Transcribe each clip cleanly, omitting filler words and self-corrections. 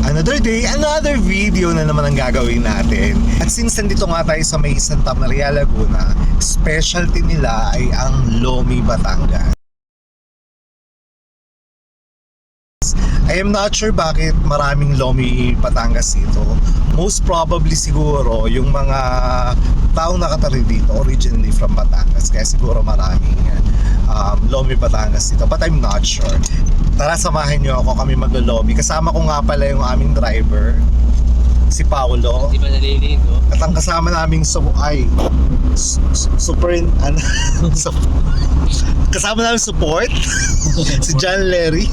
Another day, another video na naman ang gagawin natin. At since nandito nga tayo sa may Santa Maria, Laguna, specialty nila ay ang Lomi Batangas. I am not sure bakit maraming Lomi Batangas dito. Most probably siguro yung mga taong nakatari dito originally from Batangas. Kaya siguro maraming Lomi Batangas dito. But I'm not sure. Tara, samahan nyo ako, kami maglo-Lomi. Kasama ko nga pala yung aming driver, si Paolo. Hindi ba naliligo? At ang kasama naming kasama namin support si John Larry.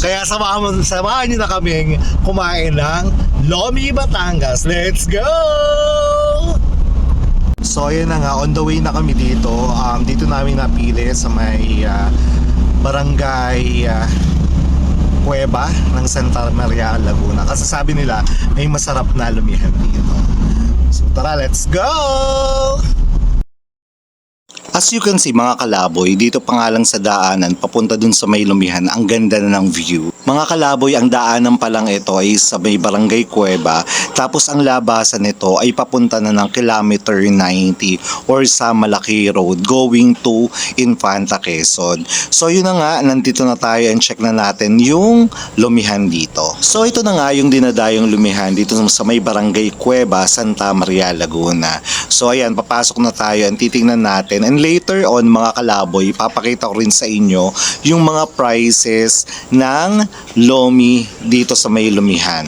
Kaya samahan nyo na kaming kumain ng Lomi Batangas. Let's go! So yun na nga, on the way na kami dito. Dito namin napili sa may barangay Cueva ng Santa Maria, Laguna. Kasi sabi nila may masarap na lumihan dito. So tara, let's go! As you can see mga kalaboy, dito pa nga lang sa daanan papunta dun sa may lumihan, ang ganda na ng view. Mga kalaboy, ang daanan pa lang ito ay sa may barangay Cueva, tapos ang labasan nito ay papunta na ng kilometer 90 or sa Malaki Road going to Infanta, Quezon. So yun na nga, nandito na tayo and check na natin yung lumihan dito. So ito na nga yung dinadayong lumihan dito sa may barangay Cueva, Santa Maria, Laguna. So ayan, papasok na tayo and titingnan natin, and later on mga kalaboy, papakita ko rin sa inyo yung mga prices ng Lomi dito sa may lumihan.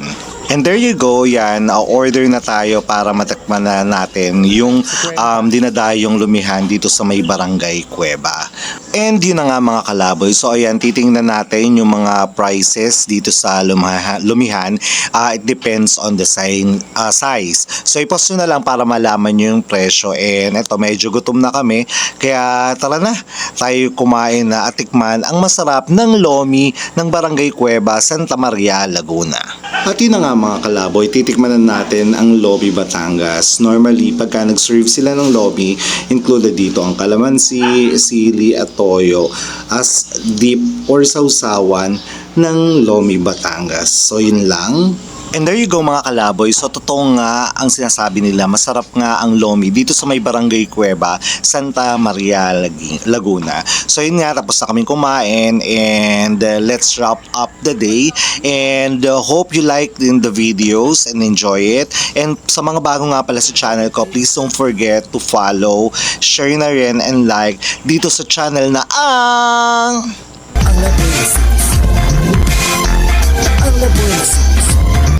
And there you go, yan, order na tayo para matikman na natin yung dinadayong lumihan dito sa may barangay Cueva. And yun na nga mga kalaboy, so ayan, titingnan natin yung mga prices dito sa lumihan. It depends on the size. So ipost nyo na lang para malaman nyo yung presyo. And eto, medyo gutom na kami, kaya tara na, tayo kumain na at tikman ang masarap ng Lomi ng barangay Cueva, Santa Maria, Laguna. At yun na nga mga kalaboy, titikman na natin ang Lomi Batangas. Normally, pagka nag-serve sila ng Lomi, included dito ang kalamansi, sili at toyo as dip or sausawan ng Lomi Batangas. So yun lang. And there you go mga kalaboy, so totoo nga ang sinasabi nila, masarap nga ang Lomi dito sa may barangay Cueva, Santa Maria, Laguna. So yun nga, tapos na kaming kumain and let's wrap up the day and hope you liked the videos and enjoy it. And sa mga bago nga pala sa channel ko, please don't forget to follow, share na rin and like dito sa channel na ang